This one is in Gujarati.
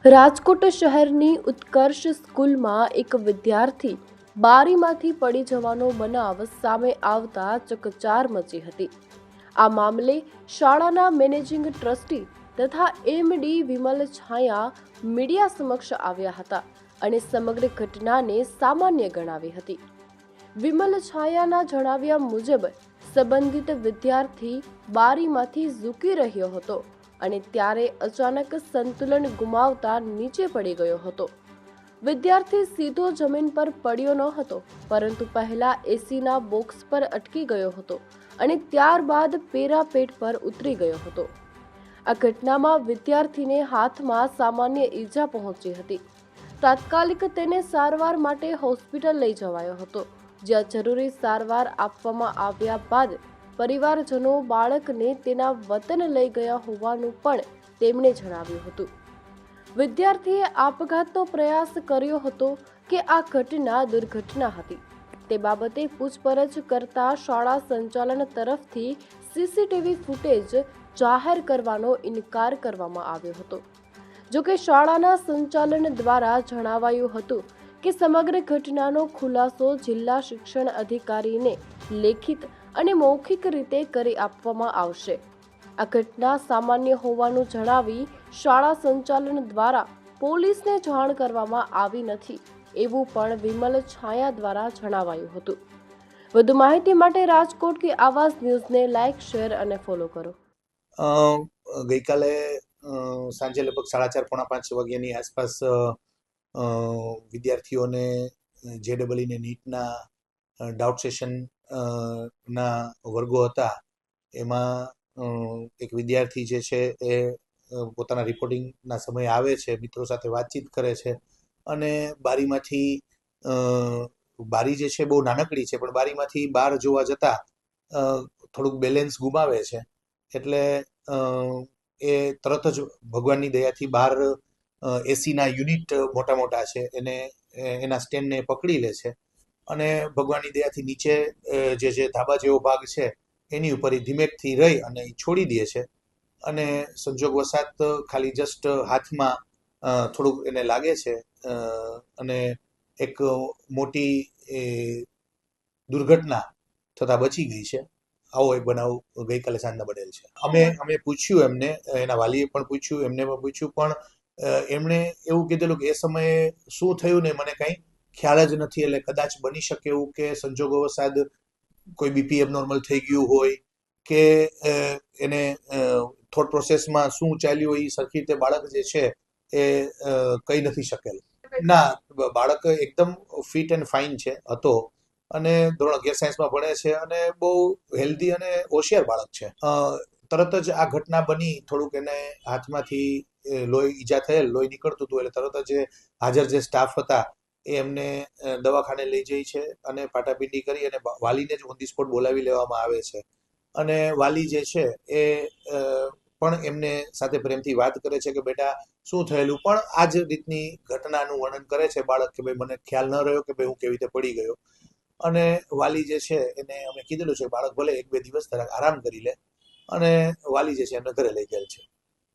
રાજકોટ શહેરની ઉત્કર્ષ સ્કૂલમાં એક વિદ્યાર્થી બારીમાંથી પડી જવાનો બનાવ સામે આવતા ચકચાર મચી હતી। આ મામલે શાળાના મેનેજિંગ ટ્રસ્ટી તથા એમડી વિમલ છાયા મીડિયા સમક્ષ આવ્યા હતા અને સમગ્ર ઘટનાને સામાન્ય ગણાવી હતી। વિમલ છાયાના જણાવ્યા મુજબ સંબંધિત વિદ્યાર્થી બારીમાંથી ઝૂકી રહ્યો હતો અને ત્યારે અચાનક સંતુલન ગુમાવતા નીચે પડી ગયો હતો। વિદ્યાર્થી સીધો જમીન પર પડ્યો ન હતો, પરંતુ પહેલા એસીના બોક્સ પર અટકી ગયો હતો અને ત્યારબાદ પેરાપેટ પર ઉતરી ગયો હતો। આ ઘટનામાં વિદ્યાર્થીને હાથમાં સામાન્ય ઈજા પહોંચી હતી। તાત્કાલિક તેને સારવાર માટે હોસ્પિટલ લઈ જવાયો હતો, જ્યાં જરૂરી સારવાર આપવામાં આવ્યા બાદ પરિવારજનો બાળકને તેના વતન લઈ ગયા હોવાનું પણ તેમણે જણાવ્યું હતું। વિદ્યાર્થીએ આપઘાતનો પ્રયાસ કર્યો હતો કે આ ઘટના દુર્ઘટના હતી તે બાબતે પૂછપરછ કરતા શાળા સંચાલન તરફથી સીસીટીવી ફૂટેજ જાહેર કરવાનો ઇનકાર કરવામાં આવ્યો હતો। જોકે શાળાના સંચાલન દ્વારા જણાવાયું હતું કે સમગ્ર ઘટનાનો ખુલાસો જિલ્લા શિક્ષણ અધિકારીને લેખિત અને મૌખિક રીતે કરી આપવામાં આવશે। આ ઘટના સામાન્ય હોવાનું જણાવી શાળા સંચાલન દ્વારા પોલીસને જાણ કરવામાં આવી નથી એવું પણ વિમલ છાયા દ્વારા જણાવાયું હતું। વધુ માહિતી માટે રાજકોટ की आवाज न्यूज़ને લાઇક, શેર અને ફોલો કરો। ગઈકાલે સાંજે લગભગ 4:30 પોણા 5 વાગ્યાની આસપાસ વિદ્યાર્થીઓને જેડબલઈ ને નીટના ડાઉટ સેશન ના વર્ગો હતા। એમાં એક વિદ્યાર્થી જે છે એ પોતાના રિપોર્ટિંગના સમયે આવે છે, મિત્રો સાથે વાતચીત કરે છે અને બારીમાંથી બારી જે છે બહુ નાનકડી છે, પણ બારીમાંથી બહાર જોવા જતા થોડુંક બેલેન્સ ગુમાવે છે, એટલે એ તરત જ ભગવાનની દયાથી બહાર એસીના યુનિટ મોટા મોટા છે એને એના સ્ટેન્ડને પકડી લે છે અને ભગવાનની દયાથી નીચે જે ધાબા જેવો ભાગ છે એની ઉપર ધીમેકથી રહી અને છોડી દે છે અને સંજોગવશાત ખાલી જસ્ટ હાથમાં થોડુંક એને લાગે છે અને એક મોટી દુર્ઘટના થતાં બચી ગઈ છે। આવો એક બનાવ ગઈકાલે સાંજના બનેલ છે। અમે પૂછ્યું એમને, એના વાલીએ પણ પૂછ્યું, એમને પણ પૂછ્યું, પણ એમણે એવું કીધેલું કે એ સમયે શું થયું ને મને કંઈ ખ્યાલ જ નથી, એટલે કદાચ બની શકે એવું કે સંજોગોવશાત કોઈ બીપી એબનોર્મલ થઈ ગયું હોય કે એને થોટ પ્રોસેસમાં શું ચાલ્યું હોય એ સરખી રીતે બાળક જે છે એ કહી નથી શકેલ। ના, બાળક એકદમ ફિટ એન્ડ ફાઇન છે હતો અને ધોરણ 11 સાયન્સમાં ભણે છે અને બહુ હેલ્ધી અને હોશિયાર બાળક છે। તરત જ આ ઘટના બની, થોડુંક એને હાથમાંથી લોહી ઈજા થયેલ, લોહી નીકળતું હતું, એટલે તરત જ હાજર જે સ્ટાફ હતા એ એમને દવાખાને લઈ જાય છે અને પાટાપીંડી કરી અને વાલીને જ ઓન ધી સ્પોટ બોલાવી લેવામાં આવે છે અને વાલી જે છે એ પણ એમને સાથે પ્રેમથી વાત કરે છે કે બેટા શું થયેલું, પણ આ જ રીતની ઘટનાનું વર્ણન કરે છે બાળક કે ભાઈ મને ખ્યાલ ન રહ્યો કે ભાઈ હું કેવી રીતે પડી ગયો। અને વાલી જે છે એને અમે કીધેલું છે બાળક ભલે 1-2 દિવસ જરાક આરામ કરી લે અને વાલી જે છે એમને ઘરે લઈ ગયેલ છે।